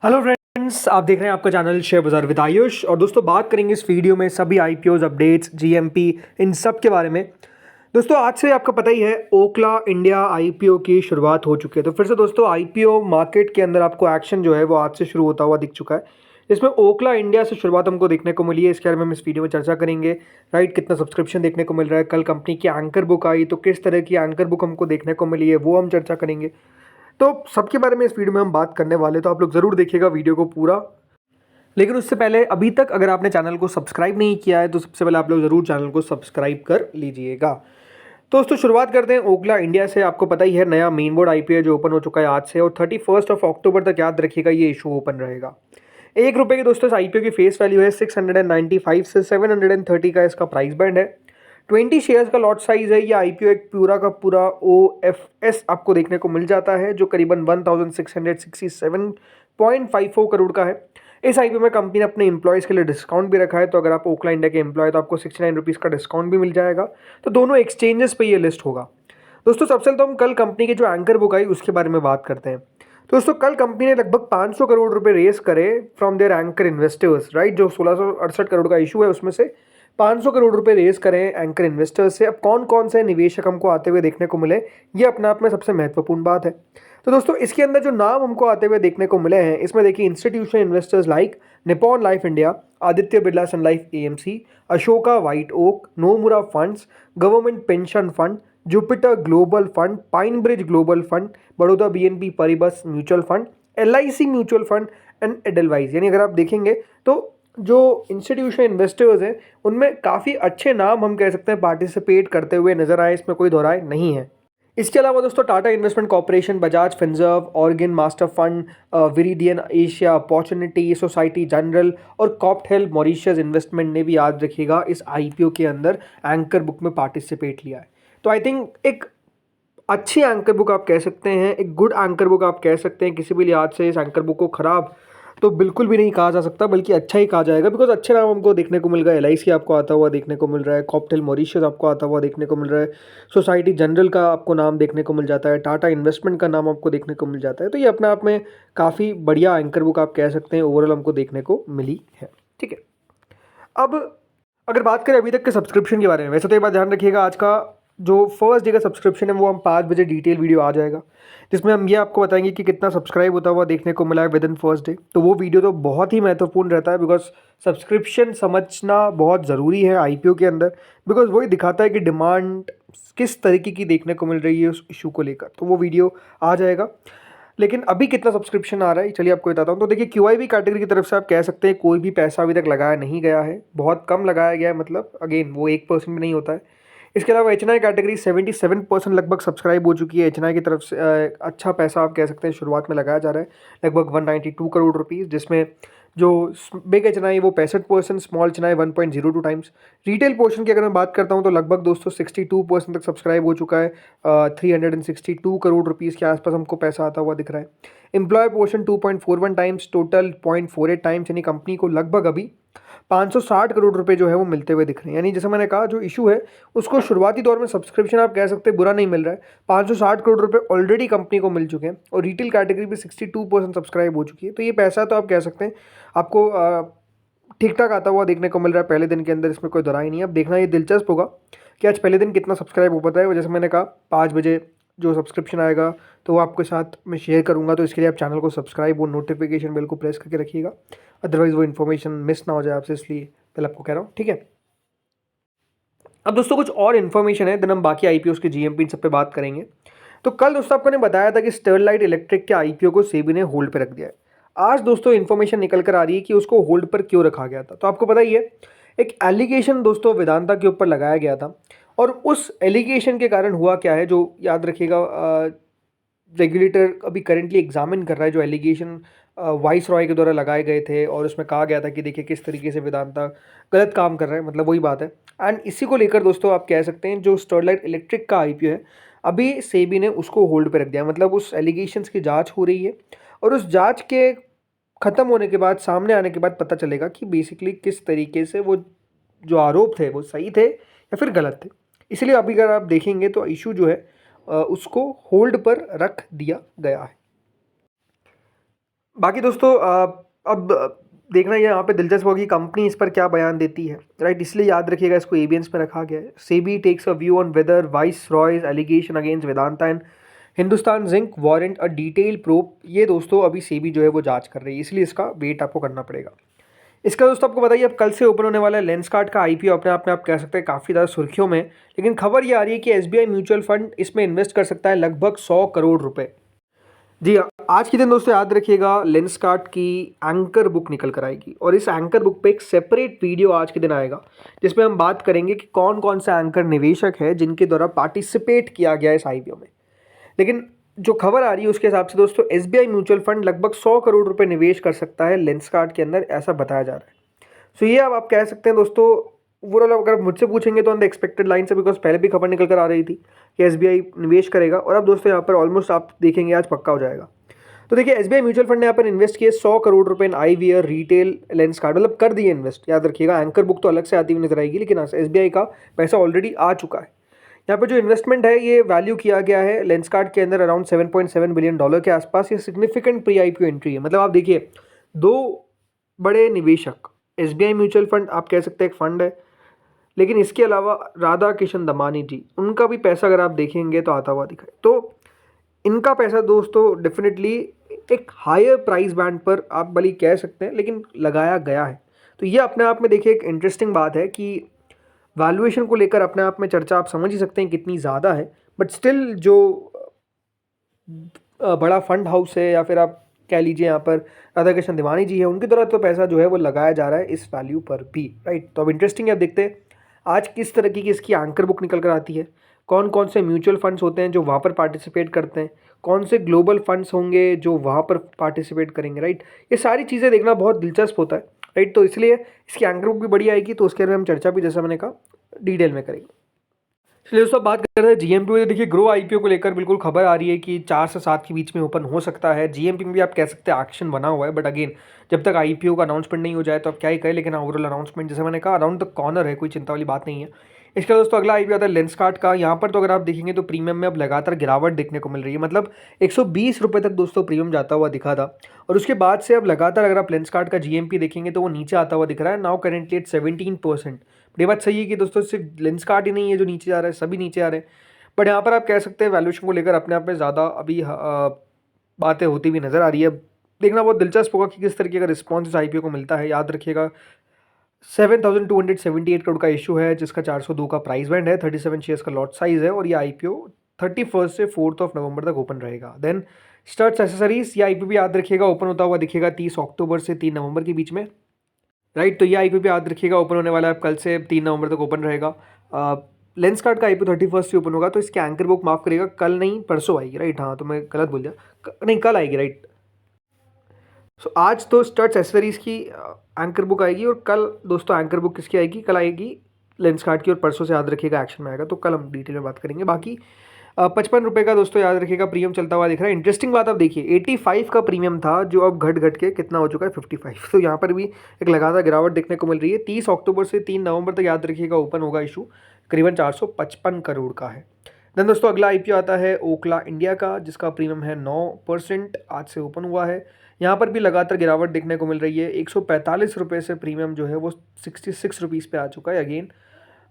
Hello friends, आप देख रहे हैं आपका चैनल शेयर बाजार विद आयुष। और दोस्तों बात करेंगे इस वीडियो में सभी आईपीओज अपडेट्स, जीएमपी, इन सब के बारे में। दोस्तों आज से आपको पता ही है ओखला इंडिया आईपीओ की शुरुआत हो चुकी है। तो फिर से दोस्तों आईपीओ मार्केट के अंदर आपको एक्शन जो है वो आज से शुरू होता हुआ दिख चुका है। इसमें ओखला इंडिया से शुरुआत हमको देखने को मिली है। इसके बारे में हम इस वीडियो में चर्चा करेंगे। राइट, कितना सब्सक्रिप्शन देखने को मिल रहा है, कल कंपनी की एंकर बुक आई तो किस तरह की एंकर बुक हमको देखने को मिली है वो हम चर्चा करेंगे। तो सबके बारे में इस वीडियो में हम बात करने वाले, तो आप लोग ज़रूर देखिएगा वीडियो को पूरा। लेकिन उससे पहले अभी तक अगर आपने चैनल को सब्सक्राइब नहीं किया है तो सबसे पहले आप लोग ज़रूर चैनल को सब्सक्राइब कर लीजिएगा। तो दोस्तों शुरुआत करते हैं ओखला इंडिया से। आपको पता ही है नया मेन बोर्ड आईपीओ जो ओपन हो चुका है आज से, और 31 अक्टूबर तक याद रखिएगा ये इशू ओपन रहेगा। ₹1 की दोस्तों इस आईपीओ की फेस वैल्यू है। 695 से 730 का इसका प्राइस बैंड है। 20 शेयर्स का लॉट साइज है। ये आईपीओ एक पूरा का पूरा ओएफएस आपको देखने को मिल जाता है जो करीबन 1667.54 करोड़ का है। इस आईपीओ में कंपनी ने अपने एम्प्लॉयज़ के लिए डिस्काउंट भी रखा है। तो अगर आप ओखला इंडिया के एम्प्लॉय तो आपको ₹69 का डिस्काउंट भी मिल जाएगा। तो दोनों एक्सचेंजेस पे ये लिस्ट होगा। दोस्तों सबसे पहले तो हम कल कंपनी की जो एंकर बुक आई उसके बारे में बात करते हैं। तो दोस्तों कल कंपनी ने लगभग 500 करोड़ रुपए रेस करे from their anchor investors. Right, जो 1668 करोड़ का इशू है उसमें से 500 करोड़ रुपए रेस करें एंकर इन्वेस्टर्स से। अब कौन कौन से निवेशक हमको आते हुए देखने को मिले, ये अपने आप में सबसे महत्वपूर्ण बात है। तो दोस्तों इसके अंदर जो नाम हमको आते हुए देखने को मिले हैं, इसमें देखिए institutional investors like Nippon Life India, Aditya Birla Sun Life AMC, Ashoka White Oak, Nomura funds, government pension fund, Jupiter global fund, Pine Bridge global fund, Baroda BNP Paribas mutual fund, LIC mutual fund and Edelweiss. यानी अगर आप देखेंगे तो जो institutional investors हैं उनमें काफ़ी अच्छे नाम हम कह सकते हैं पार्टिसिपेट करते हुए नजर आए, इसमें कोई दो राय नहीं है। इसके अलावा दोस्तों Tata investment corporation, Bajaj Finserv, organ master fund, viridian Asia, opportunity society general और कॉप्टेल मॉरिशस इन्वेस्टमेंट ने भी याद रखिएगा इस आईपीओ के अंदर एंकर बुक में पार्टिसिपेट लिया है। तो आई थिंक एक अच्छी एंकर बुक आप कह सकते हैं, एक गुड एंकर बुक आप कह सकते हैं। किसी भी लिहाज से इस एंकर बुक को खराब तो बिल्कुल भी नहीं कहा जा सकता, बल्कि अच्छा ही कहा जाएगा। बिकॉज अच्छे नाम हमको देखने को मिल गए। एलआईसी आपको आता हुआ देखने को मिल रहा है, कॉप्टेल मॉरिशस आपको आता हुआ देखने को मिल रहा है, सोसाइटी जनरल का आपको नाम देखने को मिल जाता है, टाटा इन्वेस्टमेंट का नाम आपको देखने को मिल जाता है। तो ये अपने आप में काफ़ी बढ़िया एंकर बुक आप कह सकते हैं ओवरऑल हमको देखने को मिली है। ठीक है, अब अगर बात करें अभी तक के सब्सक्रिप्शन के बारे में, वैसे तो ये बात ध्यान रखिएगा आज का जो फर्स्ट डे का सब्सक्रिप्शन है वो हम 5 बजे डिटेल वीडियो आ जाएगा, जिसमें हम ये आपको बताएंगे कि कितना सब्सक्राइब होता हुआ देखने को मिला है विद इन फर्स्ट डे। तो वो वीडियो तो बहुत ही महत्वपूर्ण रहता है, बिकॉज सब्सक्रिप्शन समझना बहुत ज़रूरी है आईपीओ के अंदर। बिकॉज वही दिखाता है कि डिमांड किस तरीके की देखने को मिल रही है उस इशू को लेकर। तो वो वीडियो आ जाएगा। लेकिन अभी कितना सब्सक्रिप्शन आ रहा है चलिए आपको बताता हूँ। तो देखिए क्यूआईबी कैटेगरी की तरफ से आप कह सकते हैं कोई भी पैसा अभी तक लगाया नहीं गया है, बहुत कम लगाया गया है। मतलब अगेन वो 1% भी नहीं होता है। इसके अलावा एचएनआई कैटेगरी 77% लगभग सब्सक्राइब हो चुकी है। एचएनआई की तरफ से अच्छा पैसा आप कह सकते हैं शुरुआत में लगाया जा रहा है, लगभग 192 करोड़ रुपीज़, जिसमें जो बिग एचएनआई वो 65%, small HNI 1.02 times. Retail portion की अगर मैं बात करता हूँ तो लगभग दोस्तों 62% तक सब्सक्राइब हो चुका है। 362 करोड़ रुपीज़ के आसपास हमको पैसा आता हुआ दिख रहा है। Employee portion 2.41 times, total 0.48 times, यानी कंपनी को लगभग अभी 560 करोड़ रुपए जो है वो मिलते हुए दिख रहे हैं। यानी जैसे मैंने कहा जो इशू है उसको शुरुआती दौर में सब्सक्रिप्शन आप कह सकते हैं बुरा नहीं मिल रहा है। 560 करोड़ रुपए ऑलरेडी कंपनी को मिल चुके हैं और रिटेल कैटेगरी पे 62% सब्सक्राइब हो चुकी है। तो ये पैसा तो आप कह सकते हैं आपको ठीक ठाक आता हुआ देखने को मिल रहा है पहले दिन के अंदर, इसमें कोई दोराई नहीं है। अब देखना ये दिलचस्प होगा कि आज पहले दिन कितना सब्सक्राइब हो पाता है। जैसे मैंने कहा 5 बजे जो सब्सक्रिप्शन आएगा तो वो आपके साथ मैं शेयर करूंगा। तो इसके लिए आप चैनल को सब्सक्राइब और नोटिफिकेशन बेल को प्रेस करके रखिएगा, अदरवाइज़ वो इन्फॉर्मेशन मिस ना हो जाए आपसे, इसलिए पहले आपको कह रहा हूँ। ठीक है, अब दोस्तों कुछ और इन्फॉर्मेशन है, देन हम बाकी आईपीओ के जीएमपी इन सब पे बात करेंगे। तो कल दोस्तों आपको ने बताया था कि स्टरलाइट इलेक्ट्रिक के आईपीओ को सेबी ने होल्ड पे रख दिया है। आज दोस्तों इन्फॉर्मेशन निकल कर आ रही है कि उसको होल्ड पर क्यों रखा गया था। तो आपको पता ही है एक एलिगेशन दोस्तों वेदांता के ऊपर लगाया गया था, और उस एलिगेशन के कारण हुआ क्या है जो याद रखिएगा, रेगुलेटर अभी करेंटली एग्जामिन कर रहा है जो एलिगेशन वाइस रॉय के द्वारा लगाए गए थे। और उसमें कहा गया था कि देखिए किस तरीके से वेदांता गलत काम कर रहा है, मतलब वही बात है। एंड इसी को लेकर दोस्तों आप कह सकते हैं जो स्टरलाइट इलेक्ट्रिक का आईपीओ है अभी सेबी ने उसको होल्ड पे रख दिया। मतलब उस एलिगेशंस की जांच हो रही है, और उस जांच के ख़त्म होने के बाद, सामने आने के बाद पता चलेगा कि बेसिकली किस तरीके से वो जो आरोप थे वो सही थे या फिर गलत थे। इसलिए अभी अगर आप देखेंगे तो इशू जो है उसको होल्ड पर रख दिया गया है। बाकी दोस्तों अब देखना ये यहाँ पे दिलचस्प होगी कंपनी इस पर क्या बयान देती है, राइट। इसलिए याद रखिएगा इसको एबियंस में रखा गया है। SEBI takes a view on whether Viceroy's allegation against Vedanta and Hindustan Zinc warrant a detail proof. ये दोस्तों अभी सेबी जो है वो जांच कर रही है, इसलिए इसका वेट आपको करना पड़ेगा। इसका दोस्तों आपको बताइए अब कल से ओपन होने वाला है लेंसकार्ट का आईपीओ। अपने आप में आप कह सकते हैं काफ़ी ज़्यादा सुर्खियों में, लेकिन खबर ये आ रही है कि एसबीआई म्यूचुअल फंड इसमें इन्वेस्ट कर सकता है लगभग 100 करोड़ रुपए। जी हाँ, आज के दिन दोस्तों याद रखिएगा लेंसकार्ट की एंकर बुक निकल कर आएगी और इस एंकर बुक पे एक सेपरेट वीडियो आज के दिन आएगा जिसमें हम बात करेंगे कि कौन कौन सा एंकर निवेशक है जिनके द्वारा पार्टिसिपेट किया गया इस आईपीओ में। लेकिन जो खबर आ रही है उसके हिसाब से दोस्तों एसबीआई म्यूचुअल फंड लगभग 100 करोड़ रुपए निवेश कर सकता है लेंसकार्ट के अंदर, ऐसा बताया जा रहा है। सो ये अब आप कह सकते हैं दोस्तों, ओवरऑल अगर मुझसे पूछेंगे तो ऑन द एक्सपेक्टेड लाइन से, बिकॉज पहले भी खबर निकल कर आ रही थी कि एसबीआई निवेश करेगा और अब दोस्तों यहाँ पर ऑलमोस्ट आप देखेंगे आज पक्का हो जाएगा। तो देखिए एसबीआई म्यूचुअल फंड ने यहाँ पर इन्वेस्ट किए 100 करोड़ रुपए इन आईवीआर रिटेल लेंस कार्ड, मतलब कर दिए इन्वेस्ट। याद रखिएगा एंकर बुक तो अलग से आती हुई नजर आएगी, लेकिन एसबीआई का पैसा ऑलरेडी आ चुका है। यहाँ पर जो इन्वेस्टमेंट है ये वैल्यू किया गया है लेंस कार्ड के अंदर अराउंड $7.7 बिलियन के आसपास। ये सिग्निफिकेंट प्री आईपीओ एंट्री है। मतलब आप देखिए दो बड़े निवेशक, एसबीआई म्यूचुअल फंड आप कह सकते हैं एक फंड है, लेकिन इसके अलावा राधा किशन दमानी जी, उनका भी पैसा अगर आप देखेंगे तो आता हुआ दिखाए, तो इनका पैसा दोस्तों डेफिनेटली एक हायर प्राइस बैंड पर आप भले कह सकते हैं लेकिन लगाया गया है। तो ये अपने आप में देखिए एक इंटरेस्टिंग बात है कि वैल्यूएशन को लेकर अपने आप में चर्चा आप समझ ही सकते हैं कितनी ज़्यादा है, बट स्टिल जो बड़ा फंड हाउस है या फिर आप कह लीजिए यहाँ पर राधा कृष्ण दीवानी जी है, उनके द्वारा तो पैसा जो है वो लगाया जा रहा है इस वैल्यू पर भी, राइट। तो अब इंटरेस्टिंग है, अब देखते हैं आज किस तरीके की इसकी एंकर बुक निकल कर आती है, कौन कौन से म्यूचुअल फंड्स होते हैं जो वहाँ पर पार्टिसिपेट करते हैं, कौन से ग्लोबल फंड्स होंगे जो वहाँ पर पार्टिसिपेट करेंगे, राइट। ये सारी चीज़ें देखना बहुत दिलचस्प होता है, राइट। तो इसलिए इसकी एंकर बुक भी बड़ी आएगी, तो उसके बारे में हम चर्चा भी जैसा मैंने कहा डिटेल में करेंगे। चलिए दोस्तों बात कर रहे हैं जीएमपी में। देखिए ग्रो आईपीओ को लेकर बिल्कुल खबर आ रही है कि 4 से 7 के बीच में ओपन हो सकता है। जीएमपी में भी आप कह सकते हैं एक्शन बना हुआ है, बट अगेन जब तक आईपीओ का अनाउंसमेंट नहीं हो जाए तो आप क्या ही कहें, लेकिन ओवरऑल अनाउंसमेंट जैसे मैंने कहा अराउंड द कॉर्नर है, कोई चिंता वाली बात नहीं है। इसका दोस्तों अगला आईपीओ आता है लेंसकार्ट का। यहाँ पर तो अगर आप देखेंगे तो प्रीमियम में अब लगातार गिरावट देखने को मिल रही है, मतलब 120 रुपये तक दोस्तों प्रीमियम जाता हुआ दिखा था और उसके बाद से अब लगातार अगर आप लेंसकार्ट का जीएमपी देखेंगे तो वो नीचे आता हुआ दिख रहा है, नाउ करेंटली एट 17%। ये बात सही है कि दोस्तों सिर्फ लेंसकार्ट ही नहीं है जो नीचे जा रहा है, सभी नीचे आ रहे हैं। बट यहाँ पर आप कह सकते हैं वैल्यूएशन को लेकर अपने आप में ज़्यादा अभी बातें होती हुई नज़र आ रही है। देखना बहुत दिलचस्प होगा कि किस तरीके का रिस्पॉन्स इस आईपीओ को मिलता है। याद रखिएगा 7,278 करोड़ का इशू है जिसका 402 का प्राइस बैंड है, 37 शेयर्स का लॉट साइज है और ये आईपीओ 31 से 4 नवंबर तक ओपन रहेगा। देन स्टड्स एसेसरीज, ये आईपीओ भी याद रखिएगा ओपन होता हुआ दिखेगा 30 अक्टूबर से 3 नवंबर के बीच में, राइट। तो ये आईपीओ भी याद रखिएगा ओपन होने वाला है कल से 3 नवंबर तक ओपन रहेगा। लेंसकार्ट का आईपीओ 31 से ओपन होगा, तो इसके एंकर बुक माफ करिएगा कल नहीं परसों आएगी, राइट। हाँ तो मैं गलत बोल दिया, नहीं कल आएगी, राइट। सो आज तो स्टड्स एसेसरीज की एंकर बुक आएगी और कल दोस्तों एंकर बुक किसकी आएगी, कल आएगी लेंसकार्ट की और परसों से याद रखिएगा एक्शन में आएगा, तो कल हम डिटेल में बात करेंगे। बाकी 55 रुपये का दोस्तों याद रखिएगा प्रीमियम चलता हुआ दिख रहा है। इंटरेस्टिंग बात आप देखिए 85 का प्रीमियम था जो अब घट घट के कितना हो चुका है 55। तो यहाँ पर भी एक लगातार गिरावट देखने को मिल रही है। 30 अक्टूबर से 3 नवंबर तक याद रखिएगा ओपन होगा इशू, करीबन 455 करोड़ का है। देन दोस्तों अगला आईपीओ आता है ओखला इंडिया का जिसका प्रीमियम है 9%, आज से ओपन हुआ है। यहाँ पर भी लगातार गिरावट देखने को मिल रही है। 145 रुपये से प्रीमियम जो है वो 66 रुपीज़ पे आ चुका है। अगेन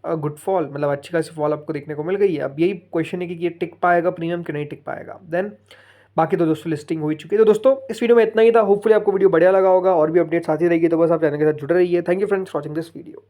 गुड फॉल, मतलब अच्छी खासी फॉल आपको देखने को मिल गई है। अब यही क्वेश्चन है कि ये टिक पाएगा प्रीमियम कि नहीं टिक पाएगा। देन बाकी तो दोस्तों लिस्टिंग हो ही चुकी है। तो दोस्तों इस वीडियो में इतना ही था, होपफुली आपको वीडियो बढ़िया लगा होगा और भी अपडेट्स आती रहेगी, तो बस आप चैनल के साथ जुड़े रहिए। Thank you friends watching this video.